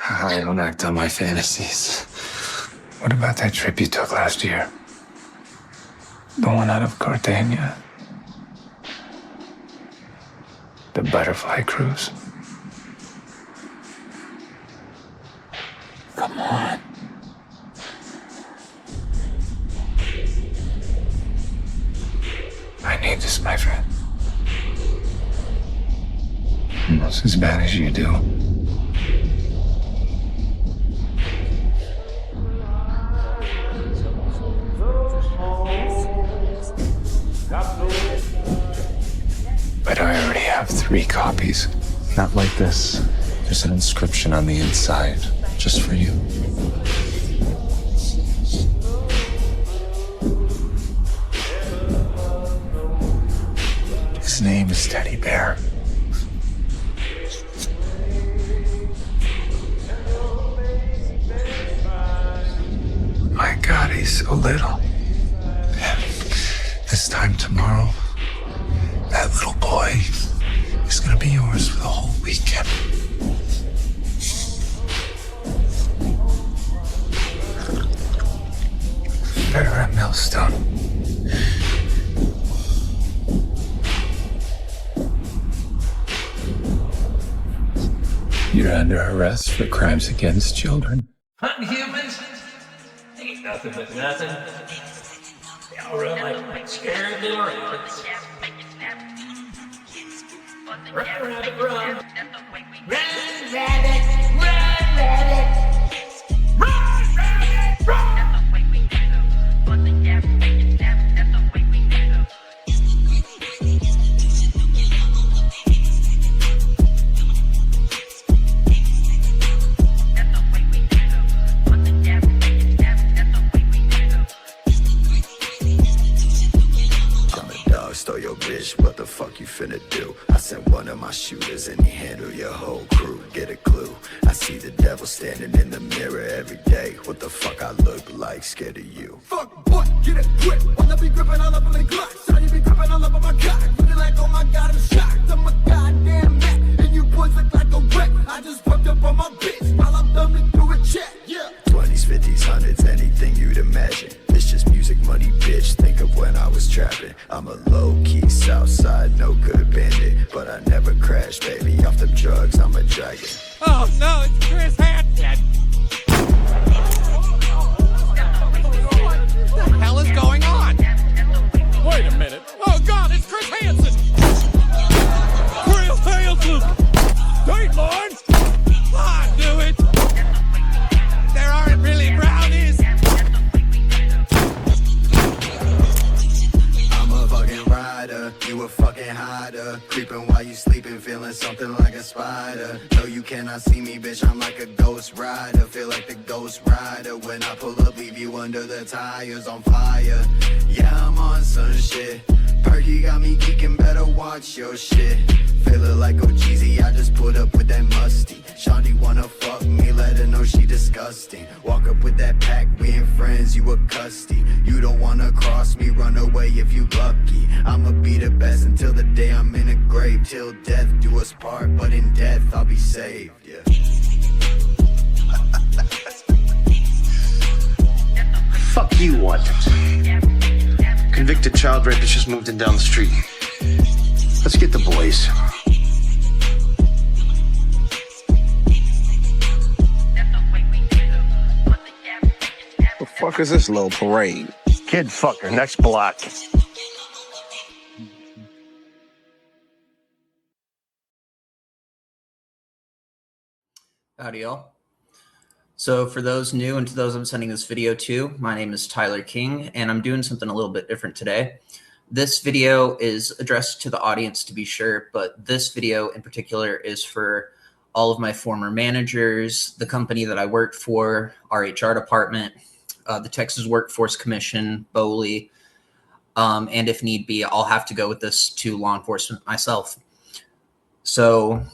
I don't act on my fantasies. What about that trip you took last year? The one out of Cartagena? The butterfly cruise? Come on. I need this, my friend. Almost as bad as you do. But I already have 3 copies. Not like this. There's an inscription on the inside, just for you. His name is Teddy Bear. My God, he's so little. This time tomorrow, that little boy is gonna be yours for the whole weekend. Better at Millstone. You're under arrest for crimes against children. Hunting humans? Ain't nothing but nothing. Y'all run like scared little rabbits. Run, rabbit, run. Run, rabbit, run, rabbit. Run, rabbit, run. Stole your bitch, what the fuck you finna do? I sent one of my shooters and he handled your whole crew. Get a clue, I see the devil standing in the mirror every day. What the fuck I look like, scared of you? Fuck boy, get it quick. Wanna be gripping all up on the Glock. Shawty be gripping all up on my cock. Looking like, oh my God, I'm shocked. I'm a goddamn Mac, and you boys look like a wreck. I just fucked up on my bitch while I'm thumbing through a check. Yeah. 20s, 50s, 100s, anything you'd imagine. It's just music money, bitch. Think of when I was trapping. I'm a low-key Southside, no good bandit, but I never crash, baby. Off them drugs, I'm a dragon. Oh no, it's Chris Hansen. What the hell is going on? Wait a minute. Oh God, it's Chris Hansen. Chris Hansen. Dateline. I knew it. There aren't really brownies. You a fucking hider, creeping while you sleeping, feeling something like a spider. No, you cannot see me, bitch, I'm like a ghost rider. Feel like the ghost rider when I pull up, leave you under the tires on fire. Yeah, I'm on some shit. Perky got me geeking, better watch your shit. Feeling like oh Jeezy, I just put up with that musty. Shawty wanna fuck me, let her know she disgusting. Walk up with that pack, we ain't friends, you a custy. You don't wanna cross me, run away if you lucky. I'ma be the best until the day I'm in a grave. Till death do us part, but in death I'll be saved, yeah. Fuck you, what? Convicted child rapist just moved in down the street. Let's get the boys. The fuck is this little parade? Kid fucker, next block. Howdy, y'all. So for those new and to those I'm sending this video to, my name is Tyler King, and I'm doing something a little bit different today. This video is addressed to the audience, to be sure, but this video in particular is for all of my former managers, the company that I worked for, our HR department, the Texas Workforce Commission, BOLI, and if need be, I'll have to go with this to law enforcement myself. So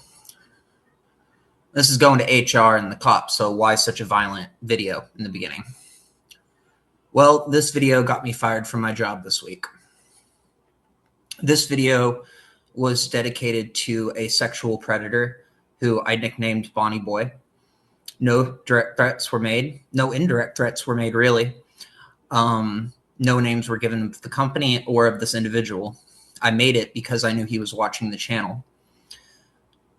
this is going to HR and the cops, so why such a violent video in the beginning? Well, this video got me fired from my job this week. This video was dedicated to a sexual predator who I nicknamed Bonnie Boy. No direct threats were made. No indirect threats were made, really. No names were given of the company or of this individual. I made it because I knew he was watching the channel.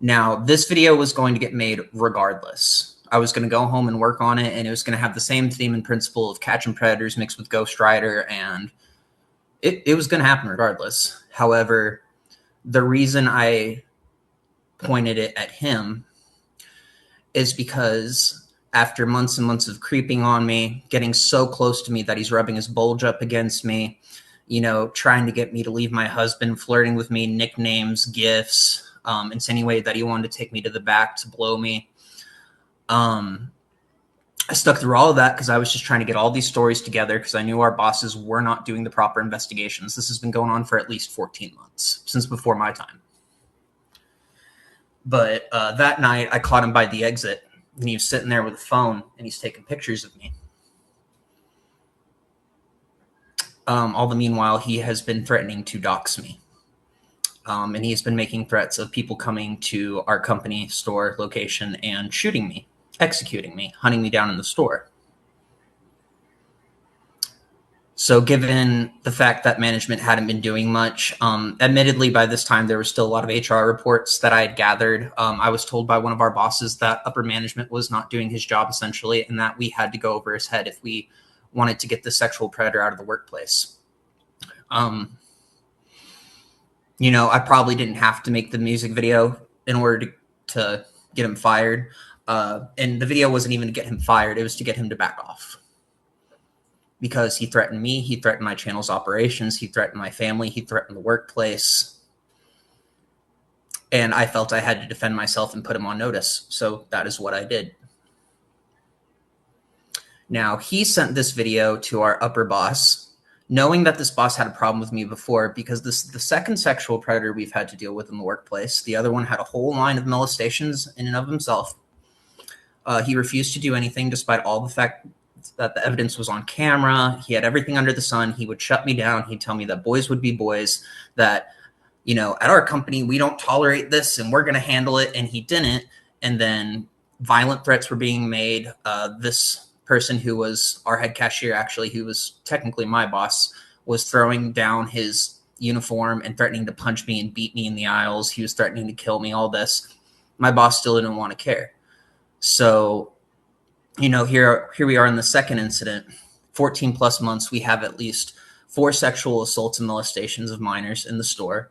Now, this video was going to get made regardless. I was going to go home and work on it, and it was going to have the same theme and principle of catching predators mixed with Ghost Rider, and it was going to happen regardless. However, the reason I pointed it at him is because after months and months of creeping on me, getting so close to me that he's rubbing his bulge up against me, you know, trying to get me to leave my husband, flirting with me, nicknames, gifts, insinuated that he wanted to take me to the back to blow me. I stuck through all of that because I was just trying to get all these stories together because I knew our bosses were not doing the proper investigations. This has been going on for at least 14 months, since before my time. But that night, I caught him by the exit, and he was sitting there with a phone, and he's taking pictures of me. All the meanwhile, he has been threatening to dox me. And he has been making threats of people coming to our company store location and shooting me, executing me, hunting me down in the store. So given the fact that management hadn't been doing much, admittedly, by this time, there were still a lot of HR reports that I had gathered. I was told by one of our bosses that upper management was not doing his job, essentially, and that we had to go over his head if we wanted to get the sexual predator out of the workplace. You know, I probably didn't have to make the music video in order to get him fired. And the video wasn't even to get him fired. It was to get him to back off. Because he threatened me, he threatened my channel's operations, he threatened my family, he threatened the workplace. And I felt I had to defend myself and put him on notice. So that is what I did. Now, he sent this video to our upper boss, knowing that this boss had a problem with me before, because this is the second sexual predator we've had to deal with in the workplace. The other one had a whole line of molestations in and of himself. He refused to do anything despite all the fact that the evidence was on camera. He had everything under the sun. He would shut me down. He'd tell me that boys would be boys, that, you know, at our company, we don't tolerate this and we're going to handle it. And he didn't. And then violent threats were being made. This person who was our head cashier, actually, who was technically my boss, was throwing down his uniform and threatening to punch me and beat me in the aisles. He was threatening to kill me, all this. My boss still didn't want to care. So, you know, here we are in the second incident. 14 plus months, we have at least 4 sexual assaults and molestations of minors in the store.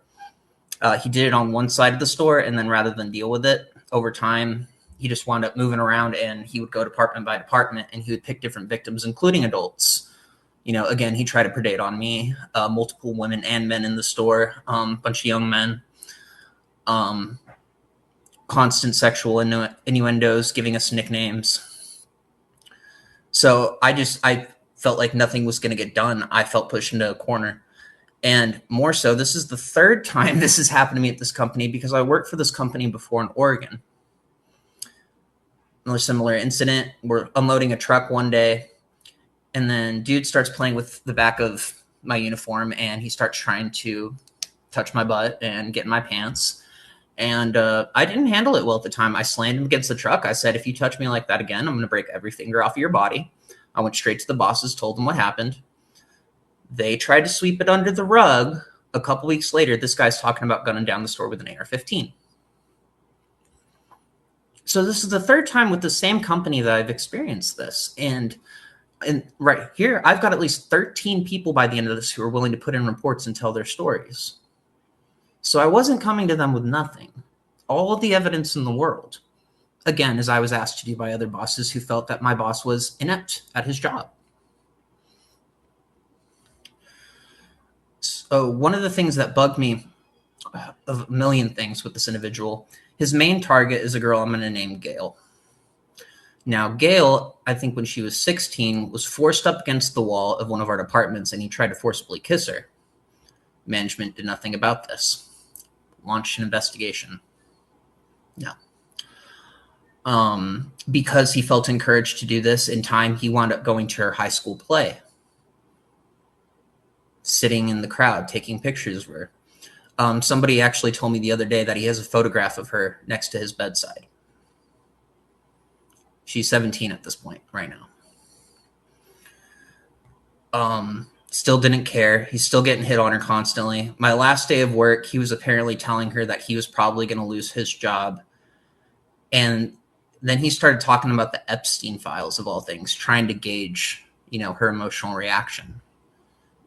He did it on one side of the store, and then rather than deal with it over time, he just wound up moving around, and he would go department by department, and he would pick different victims, including adults. You know, again, he tried to predate on me, multiple women and men in the store, bunch of young men. Constant sexual innuendos, giving us nicknames. So I felt like nothing was going to get done. I felt pushed into a corner. And more so, this is the third time this has happened to me at this company, because I worked for this company before in Oregon. Another similar incident. We're unloading a truck one day, and then dude starts playing with the back of my uniform, and he starts trying to touch my butt and get in my pants. And I didn't handle it well at the time. I slammed him against the truck. I said, if you touch me like that again, I'm going to break every finger off of your body. I went straight to the bosses, told them what happened. They tried to sweep it under the rug. A couple weeks later, this guy's talking about gunning down the store with an AR-15. So this is the third time with the same company that I've experienced this. And right here, I've got at least 13 people by the end of this who are willing to put in reports and tell their stories. So I wasn't coming to them with nothing. All of the evidence in the world. Again, as I was asked to do by other bosses who felt that my boss was inept at his job. So one of the things that bugged me, of a million things with this individual, his main target is a girl I'm going to name Gail. Now, Gail, I think when she was 16, was forced up against the wall of one of our departments, and he tried to forcibly kiss her. Management did nothing about this. Launched an investigation. No. Because he felt encouraged to do this, in time, he wound up going to her high school play. Sitting in the crowd, taking pictures of her. Somebody actually told me the other day that he has a photograph of her next to his bedside. She's 17 at this point right now. Still didn't care. He's still getting hit on her constantly. My last day of work, he was apparently telling her that he was probably going to lose his job. And then he started talking about the Epstein files of all things, trying to gauge, her emotional reaction.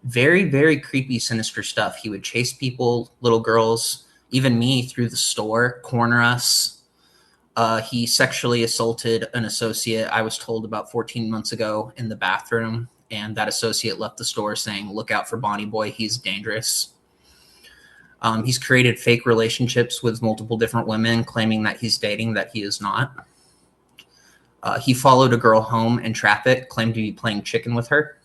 Very, very creepy, sinister stuff. He would chase people, little girls, even me, through the store, corner us. He sexually assaulted an associate, I was told, about 14 months ago in the bathroom. And that associate left the store saying, "Look out for Bonnie Boy. He's dangerous." He's created fake relationships with multiple different women, claiming that he's dating that he is not. He followed a girl home in traffic, claimed to be playing chicken with her.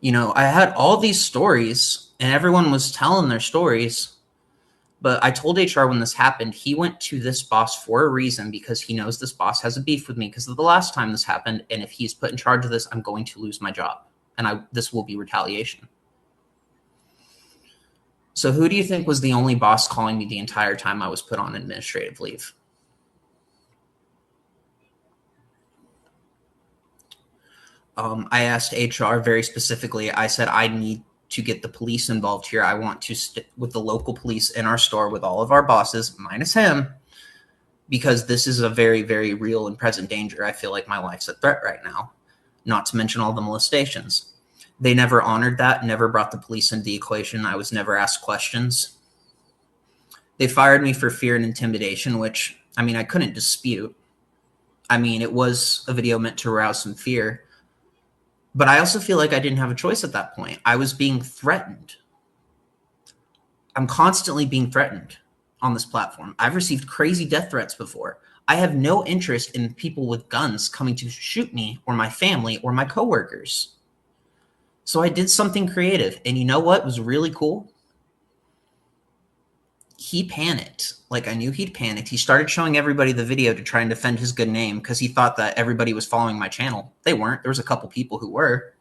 I had all these stories, and everyone was telling their stories. But I told HR when this happened, he went to this boss for a reason, because he knows this boss has a beef with me because of the last time this happened. And if he's put in charge of this, I'm going to lose my job. And this will be retaliation. So who do you think was the only boss calling me the entire time I was put on administrative leave? I asked HR very specifically. I said, I need to get the police involved here. I want to stick with the local police in our store with all of our bosses, minus him, because this is a very, very real and present danger. I feel like my life's a threat right now, not to mention all the molestations. They never honored that, never brought the police into the equation. I was never asked questions. They fired me for fear and intimidation, which, I couldn't dispute. It was a video meant to arouse some fear. But I also feel like I didn't have a choice at that point. I was being threatened. I'm constantly being threatened on this platform. I've received crazy death threats before. I have no interest in people with guns coming to shoot me or my family or my coworkers. So I did something creative. And you know what was really cool? He panicked. Like, I knew he'd panicked. He started showing everybody the video to try and defend his good name because he thought that everybody was following my channel. They weren't. There was a couple people who were,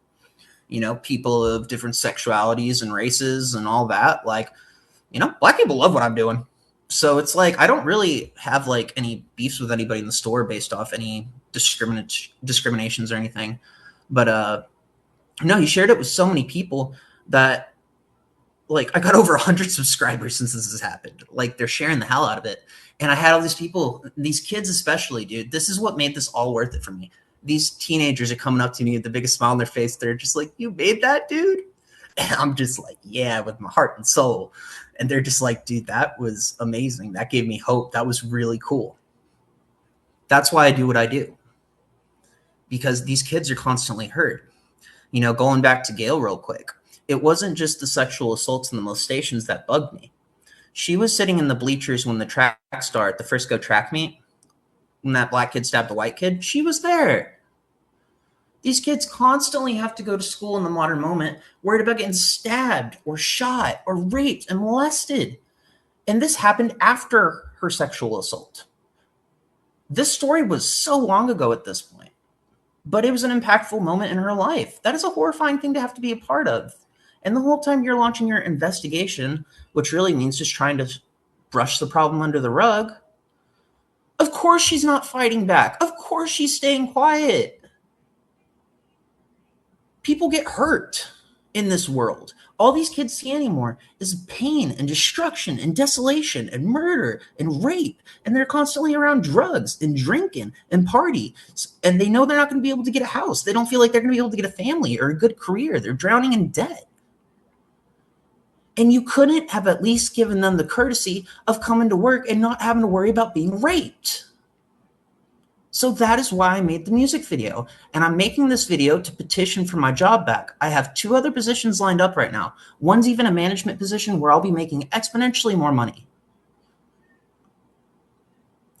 people of different sexualities and races and all that. Like, black people love what I'm doing. So it's like, I don't really have like any beefs with anybody in the store based off any discriminations or anything. But no, he shared it with so many people that, like, I got over 100 subscribers since this has happened. Like, they're sharing the hell out of it. And I had all these people, these kids especially, dude. This is what made this all worth it for me. These teenagers are coming up to me with the biggest smile on their face. They're just like, "You made that, dude?" And I'm just like, "Yeah, with my heart and soul." And they're just like, "Dude, that was amazing. That gave me hope. That was really cool." That's why I do what I do. Because these kids are constantly hurt. Going back to Gail real quick. It wasn't just the sexual assaults and the molestations that bugged me. She was sitting in the bleachers when the track star at the Frisco track meet, when that black kid stabbed the white kid. She was there. These kids constantly have to go to school in the modern moment worried about getting stabbed or shot or raped and molested. And this happened after her sexual assault. This story was so long ago at this point, but it was an impactful moment in her life. That is a horrifying thing to have to be a part of. And the whole time you're launching your investigation, which really means just trying to brush the problem under the rug, of course she's not fighting back. Of course she's staying quiet. People get hurt in this world. All these kids see anymore is pain and destruction and desolation and murder and rape. And they're constantly around drugs and drinking and party. And they know they're not going to be able to get a house. They don't feel like they're going to be able to get a family or a good career. They're drowning in debt. And you couldn't have at least given them the courtesy of coming to work and not having to worry about being raped. So that is why I made the music video. And I'm making this video to petition for my job back. I have 2 other positions lined up right now. One's even a management position where I'll be making exponentially more money.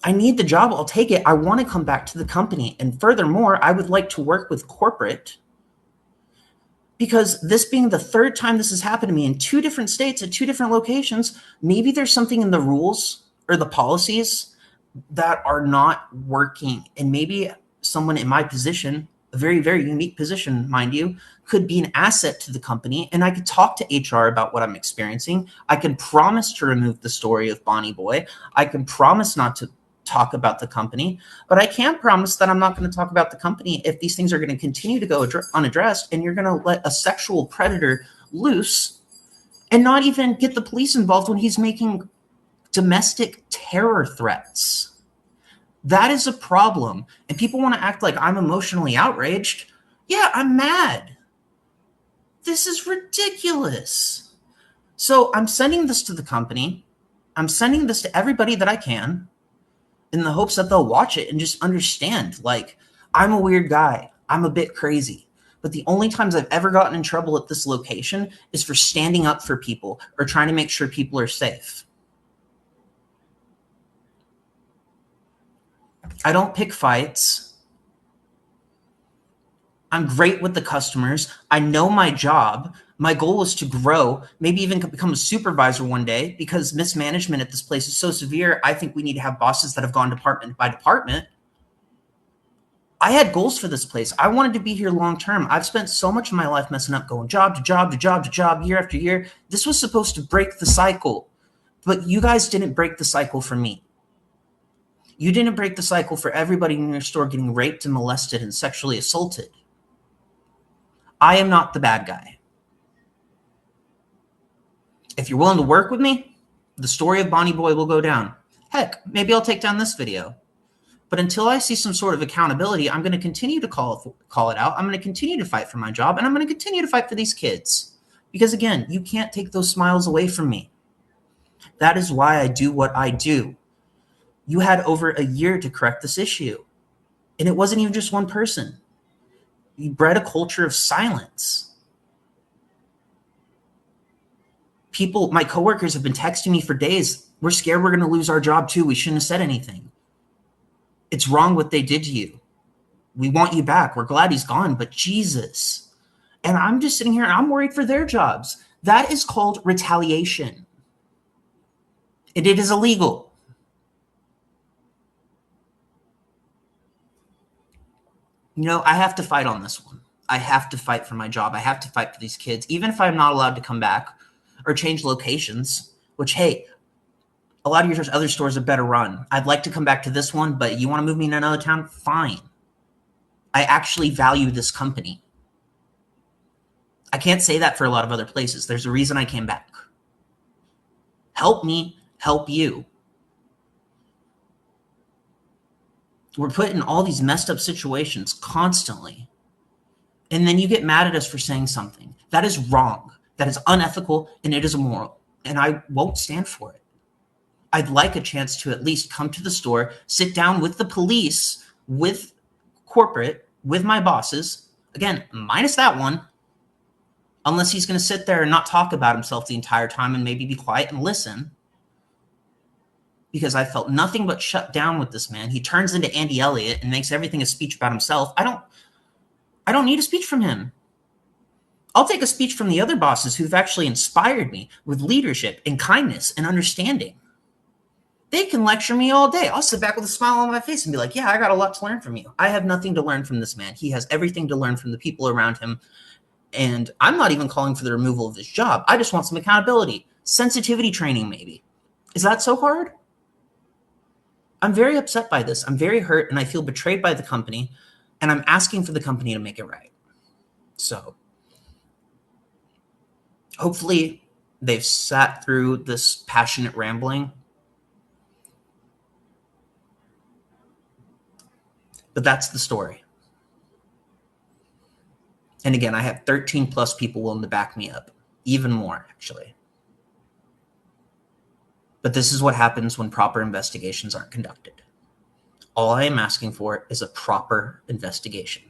I need the job. I'll take it. I want to come back to the company. And furthermore, I would like to work with corporate, because this being the 3rd time this has happened to me in 2 different states at 2 different locations, maybe there's something in the rules or the policies that are not working. And maybe someone in my position, a very, very unique position, mind you, could be an asset to the company. And I could talk to HR about what I'm experiencing. I can promise to remove the story of Bonnie Boy. I can promise not to talk about the company, but I can't promise that I'm not going to talk about the company if these things are going to continue to go unaddressed and you're going to let a sexual predator loose and not even get the police involved when he's making domestic terror threats. That is a problem. And people want to act like I'm emotionally outraged. Yeah, I'm mad. This is ridiculous. So I'm sending this to the company. I'm sending this to everybody that I can in the hopes that they'll watch it and just understand, like, I'm a weird guy. I'm a bit crazy. But the only times I've ever gotten in trouble at this location is for standing up for people or trying to make sure people are safe. I don't pick fights. I'm great with the customers. I know my job. My goal is to grow, maybe even become a supervisor one day, because mismanagement at this place is so severe. I think we need to have bosses that have gone department by department. I had goals for this place. I wanted to be here long term. I've spent so much of my life messing up, going job to job to job to job, year after year. This was supposed to break the cycle, but you guys didn't break the cycle for me. You didn't break the cycle for everybody in your store getting raped and molested and sexually assaulted. I am not the bad guy. If you're willing to work with me, the story of Bonnie Boy will go down. Heck, maybe I'll take down this video. But until I see some sort of accountability, I'm going to continue to call it out. I'm going to continue to fight for my job, and I'm going to continue to fight for these kids. Because again, you can't take those smiles away from me. That is why I do what I do. You had over a year to correct this issue. And it wasn't even just one person. You bred a culture of silence. People, my coworkers have been texting me for days. We're scared we're going to lose our job too. We shouldn't have said anything. It's wrong what they did to you. We want you back. We're glad he's gone, but Jesus. And I'm just sitting here and I'm worried for their jobs. That is called retaliation. And it is illegal. You know, I have to fight on this one. I have to fight for my job. I have to fight for these kids, even if I'm not allowed to come back or change locations, which, hey, a lot of your other stores are better run. I'd like to come back to this one, but you want to move me in another town? Fine. I actually value this company. I can't say that for a lot of other places. There's a reason I came back. Help me, help you. We're put in all these messed up situations constantly. And then you get mad at us for saying something. That is wrong. That is unethical, and it is immoral. And I won't stand for it. I'd like a chance to at least come to the store, sit down with the police, with corporate, with my bosses. Again, minus that one. Unless he's going to sit there and not talk about himself the entire time and maybe be quiet and listen. Because I felt nothing but shut down with this man. He turns into Andy Elliott and makes everything a speech about himself. I don't need a speech from him. I'll take a speech from the other bosses who've actually inspired me with leadership and kindness and understanding. They can lecture me all day. I'll sit back with a smile on my face and be like, yeah, I got a lot to learn from you. I have nothing to learn from this man. He has everything to learn from the people around him. And I'm not even calling for the removal of his job. I just want some accountability. Sensitivity training, maybe. Is that so hard? I'm very upset by this. I'm very hurt, and I feel betrayed by the company, and I'm asking for the company to make it right. So hopefully they've sat through this passionate rambling. But that's the story. And again, I have 13 plus people willing to back me up. Even more, actually. But this is what happens when proper investigations aren't conducted. All I am asking for is a proper investigation.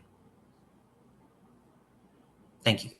Thank you.